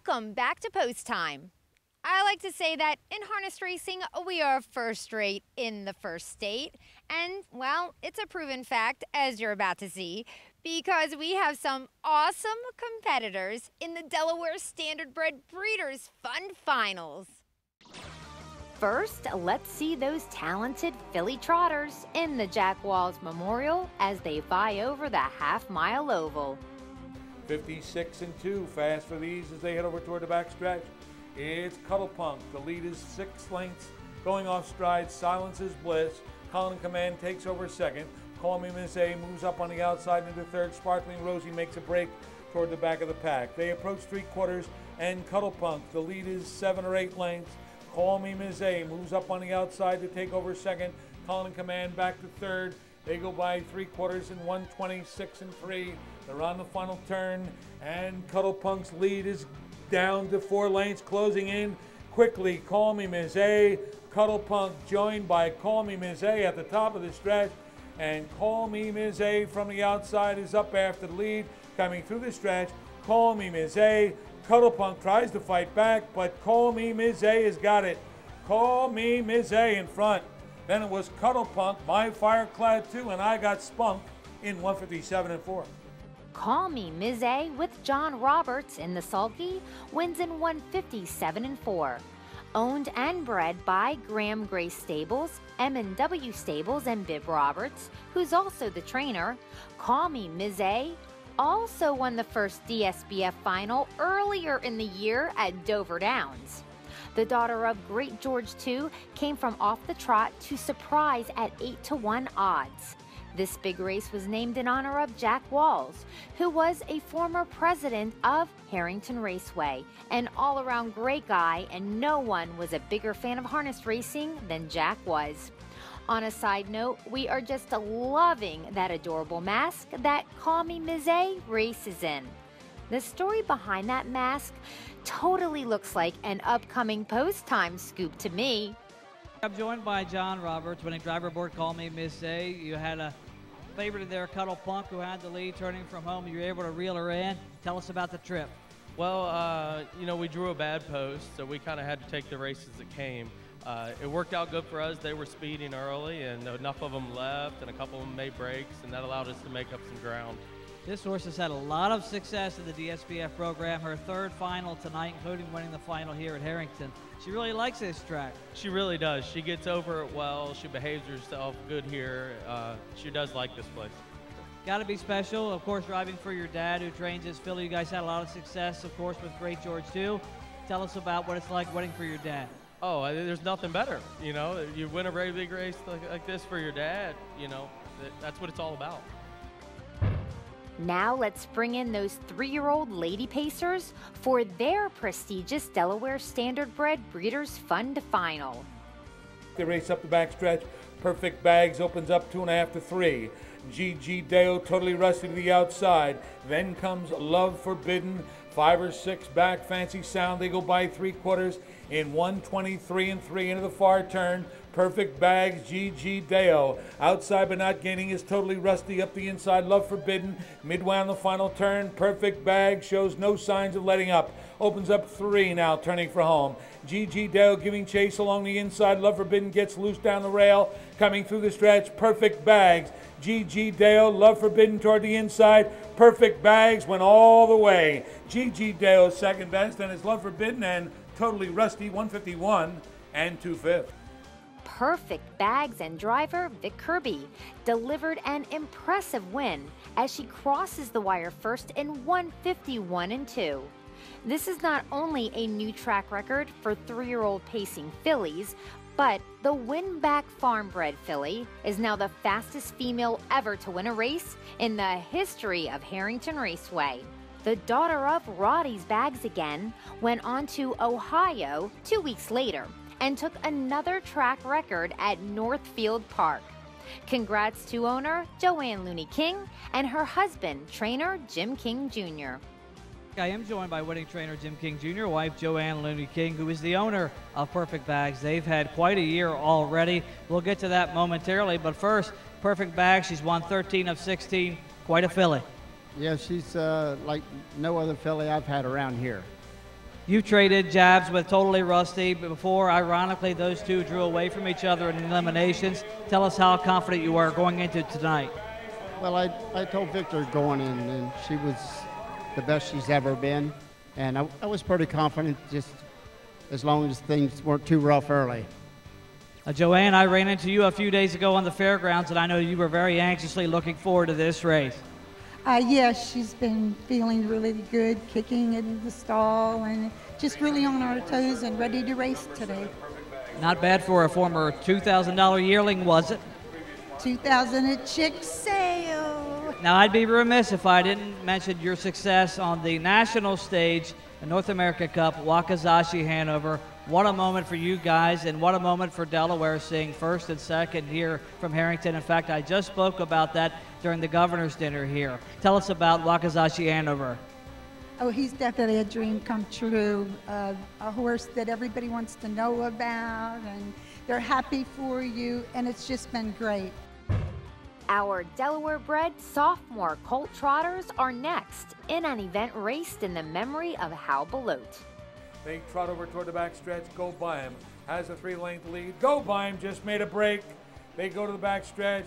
Welcome back to Post Time. I like to say that in harness racing, we are first rate in the first state. And, well, it's a proven fact, as you're about to see, because we have some awesome competitors in the Delaware Standardbred Breeders' Fun Finals. First, let's see those talented filly trotters in the Jack Walls Memorial as they vie over the half-mile oval. 56-2, fast for these as they head over toward the back stretch. It's Cuddle Punk. The lead is 6 lengths. Going off stride, Silence's Bliss. Colin Command takes over second. Callmemza moves up on the outside into third. Sparkling Rosie makes a break toward the back of the pack. They approach 3/4 and Cuddle Punk. The lead is 7 or 8 lengths. Callmemza moves up on the outside to take over second. Colin Command back to third. They go by 3/4 in 1:26.3. They're on the final turn, and Cuddle Punk's lead is down to 4 lengths, closing in quickly. Callmemza, Cuddle Punk joined by Callmemza at the top of the stretch, and Callmemza from the outside is up after the lead. Coming through the stretch, Callmemza, Cuddle Punk tries to fight back, but Callmemza has got it. Callmemza in front. Then it was Cuddle Punk, my Fireclad 2, and I got Spunk in 1:57.4. Callmemza with John Roberts in the sulky wins in 1:57.4. Owned and bred by Graham Grace Stables, M&W Stables, and Bib Roberts, who's also the trainer, Callmemza also won the first DSBF final earlier in the year at Dover Downs. The daughter of Great George II came from off the trot to surprise at 8-1 odds. This big race was named in honor of Jack Walls, who was a former president of Harrington Raceway, an all-around great guy, and no one was a bigger fan of harness racing than Jack was. On a side note, we are just loving that adorable mask that Callmemza races in. The story behind that mask totally looks like an upcoming Post Time scoop to me. I'm joined by John Roberts, winning driver aboard Callmemza. You had a favorite there, Cuddle Punk, who had the lead turning from home. You were able to reel her in. Tell us about the trip. Well, we drew a bad post, so we kind of had to take the race as it came. It worked out good for us. They were speeding early, and enough of them left, and a couple of them made breaks, and that allowed us to make up some ground. This horse has had a lot of success in the DSBF program. Her third final tonight, including winning the final here at Harrington. She really likes this track. She really does. She gets over it well. She behaves herself good here. She does like this place. Got to be special, of course, driving for your dad who trains this filly. You guys had a lot of success, of course, with Great George too. Tell us about what it's like winning for your dad. Oh, there's nothing better. You win a very big race like this for your dad, that's what it's all about. Now let's bring in those 3-year-old lady pacers for their prestigious Delaware Standardbred Breeders' Fun Final. They race up the back stretch. Purrfect Bags opens up 2.5 to 3. GG Deo totally rusty to the outside. Then comes Love Forbidden. 5 or 6 back. Fancy Sound. They go by 3/4 in 1:23.3 into the far turn. Purrfect Bags, GG Deo. Outside but not gaining is totally rusty up the inside. Love Forbidden. Midway on the final turn. Purrfect Bags shows no signs of letting up. Opens up 3 now, turning for home. GG Deo giving chase along the inside. Love Forbidden gets loose down the rail. Coming through the stretch. Purrfect Bags. GG Deo, Love Forbidden toward the inside. Purrfect Bags went all the way. GG Deo second best, and it's Love Forbidden and Totally Rusty 1:51 and 2/5. Purrfect Bags and driver Vic Kirby delivered an impressive win as she crosses the wire first in 1:51.2. This is not only a new track record for 3-year-old pacing fillies, but the Winback Farmbred filly is now the fastest female ever to win a race in the history of Harrington Raceway. The daughter of Roddy's Bags Again went on to Ohio 2 weeks later and took another track record at Northfield Park. Congrats to owner Joanne Looney King and her husband, trainer Jim King Jr. I am joined by winning trainer Jim King Jr., wife Joanne Looney King, who is the owner of Purrfect Bags. They've had quite a year already. We'll get to that momentarily, but first, Purrfect Bags, she's won 13 of 16, quite a filly. Yeah, she's like no other filly I've had around here. You traded jabs with Totally Rusty before. Ironically, those two drew away from each other in eliminations. Tell us how confident you are going into tonight. Well, I told Victor going in, and she was the best she's ever been. And I was pretty confident, just as long as things weren't too rough early. Joanne, I ran into you a few days ago on the fairgrounds, and I know you were very anxiously looking forward to this race. Yes, she's been feeling really good, kicking in the stall and just really on our toes and ready to race today. Not bad for a former $2,000 yearling, was it? 2000 at Chick Sale. Now, I'd be remiss if I didn't mention your success on the national stage, the North America Cup, Wakizashi, Hanover. What a moment for you guys, and what a moment for Delaware, seeing first and second here from Harrington. In fact, I just spoke about that during the governor's dinner here. Tell us about Wakizashi Hanover. Oh, he's definitely a dream come true. A horse that everybody wants to know about, and they're happy for you, and it's just been great. Our Delaware-bred sophomore colt trotters are next in an event raced in the memory of Hal Belote. They trot over toward the back stretch. Go by him. Has a 3-length lead. Go by him just made a break. They go to the back stretch.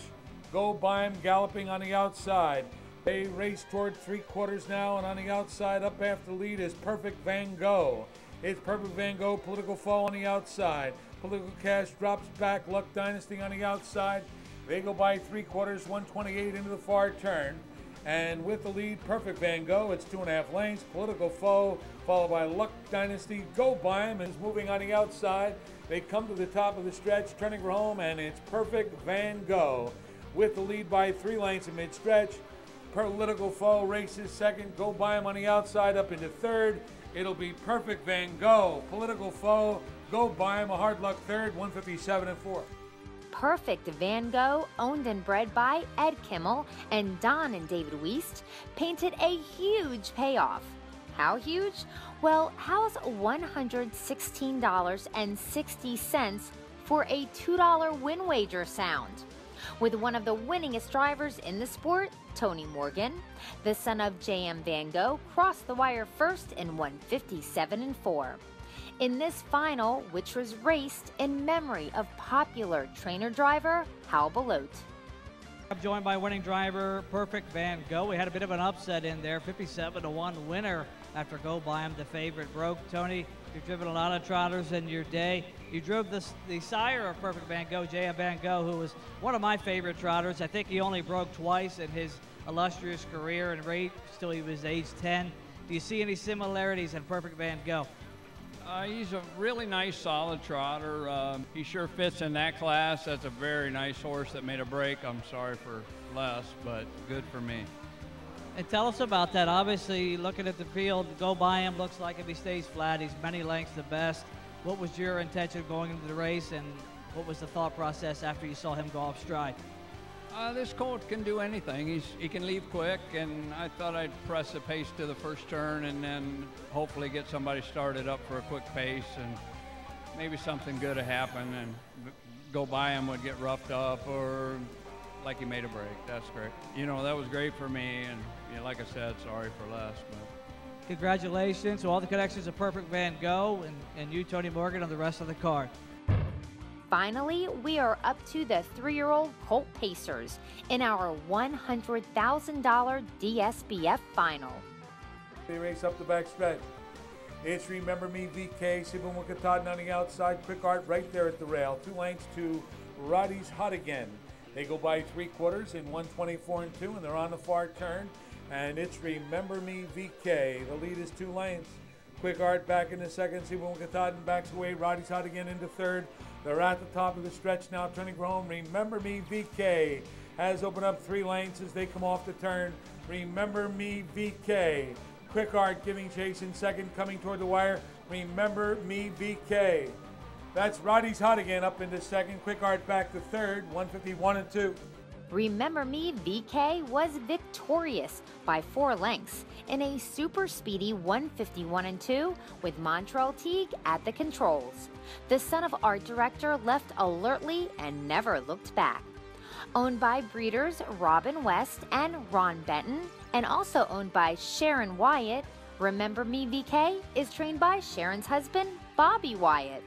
Go by him galloping on the outside. They race toward 3/4 now, and on the outside up after the lead is Purrfect Vangogh. It's Purrfect Vangogh, Political Foe on the outside. Political Cash drops back. Luck Dynasty on the outside. They go by 3/4, 128 into the far turn. And with the lead, Purrfect Vangogh, it's 2.5 lengths. Political Foe, followed by Luck Dynasty. Go by him, is moving on the outside. They come to the top of the stretch, turning for home, and it's Purrfect Vangogh with the lead by 3 lengths in mid-stretch. Political Foe races second. Go by him on the outside up into third. It'll be Purrfect Vangogh. Political Foe, go by him, a hard luck third, 157-4. Purrfect Vangogh, owned and bred by Ed Kimmel and Don and David Wiest, painted a huge payoff. How huge? Well, how's $116.60 for a $2 win wager sound? With one of the winningest drivers in the sport, Tony Morgan, the son of J.M. Vangogh, crossed the wire first in 157-4. In this final, which was raced in memory of popular trainer driver Hal Belote. I'm joined by winning driver Purrfect Vangogh. We had a bit of an upset in there, 57-1 winner after Go By Him, the favorite, broke. Tony, you've driven a lot of trotters in your day. You drove the sire of Purrfect Vangogh, J.M. Vangogh, who was one of my favorite trotters. I think he only broke twice in his illustrious career and rate till he was age 10. Do you see any similarities in Purrfect Vangogh? He's a really nice, solid trotter. He sure fits in that class. That's a very nice horse that made a break. I'm sorry for less, but good for me. And tell us about that. Obviously, looking at the field, Go By Him looks like if he stays flat, he's many lengths the best. What was your intention going into the race, and what was the thought process after you saw him go off stride? This colt can do anything. He can leave quick, and I thought I'd press the pace to the first turn and then hopefully get somebody started up for a quick pace, and maybe something good to happen and Go By Him would get roughed up or like he made a break. That's great. You know, that was great for me, and you know, like I said, sorry for less. But congratulations to all the connections of Purrfect Vangogh and you, Tony Morgan, on the rest of the card. Finally, we are up to the 3-year-old Colt Pacers in our $100,000 DSBF final. They race up the back stretch. It's Remember Me VK, Sibum Wikataden on the outside, Quick Art right there at the rail. 2 lengths to Roddy's Hot Again. They go by 3/4 in 124-2, and they're on the far turn. And it's Remember Me VK. The lead is 2 lengths. Quick Art back in the second. Sibum Wikataden backs away. Roddy's Hot Again into third. They're at the top of the stretch now, turning for home. Remember Me VK has opened up 3 lengths as they come off the turn. Remember Me VK. Quick Art giving chase in second, coming toward the wire. Remember Me VK. That's Roddy's Hot Again up into second. Quick Art back to third, 151-2. Remember Me VK was victorious by 4 lengths in a super speedy 151-2 with Montrell Teague at the controls. The son of art director left alertly and never looked back. Owned by breeders Robin West and Ron Benton, and also owned by Sharon Wyatt, Remember Me VK is trained by Sharon's husband, Bobby Wyatt.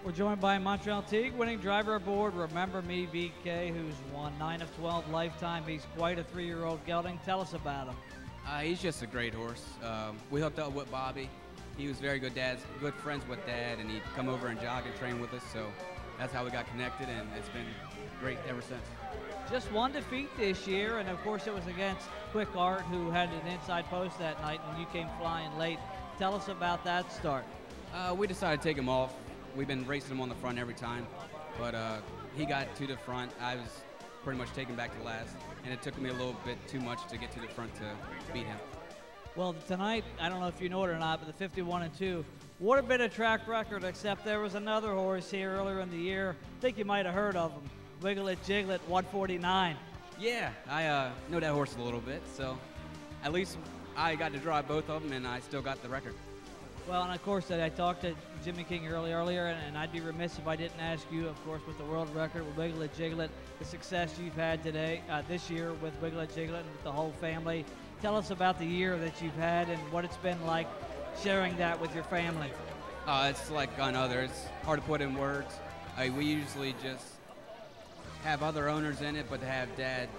We're joined by Montreal Teague, winning driver aboard Remember Me VK, who's won 9 of 12 lifetime. He's quite a 3-year-old gelding. Tell us about him. He's just a great horse. We hooked up with Bobby. He was very good friends with Dad, and he'd come over and jog and train with us, so that's how we got connected, and it's been great ever since. Just one defeat this year, and of course it was against Quick Art, who had an inside post that night, and you came flying late. Tell us about that start. We decided to take him off. We've been racing him on the front every time, but he got to the front. I was pretty much taken back to last, and it took me a little bit too much to get to the front to beat him. Well, tonight, I don't know if you know it or not, but the 51-2, what a bit of track record, except there was another horse here earlier in the year. I think you might have heard of him, Wiggle It Jiggle It 149. Yeah, I know that horse a little bit, so at least I got to drive both of them, and I still got the record. Well, and of course, I talked to Jimmy King earlier, and I'd be remiss if I didn't ask you, of course, with the world record with Wiggle It Jiggle It, the success you've had today, this year with Wiggle It Jiggle It and with the whole family. Tell us about the year that you've had and what it's been like sharing that with your family. It's like on others. Hard to put in words. We usually just have other owners in it, but to have Dad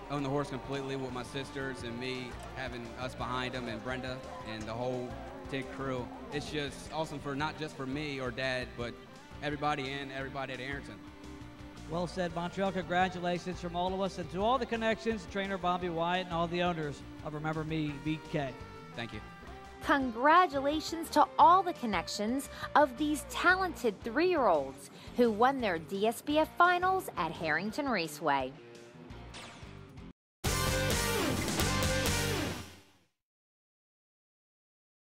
own the horse completely with my sisters and me having us behind him and Brenda and the whole Tig crew, it's just awesome for not just for me or Dad, but everybody and everybody at Arrington. Well said, Montreal. Congratulations from all of us, and to all the connections, trainer Bobby Wyatt and all the owners of Remember Me VK. Thank you. Congratulations to all the connections of these talented 3-year-olds who won their DSBF finals at Harrington Raceway.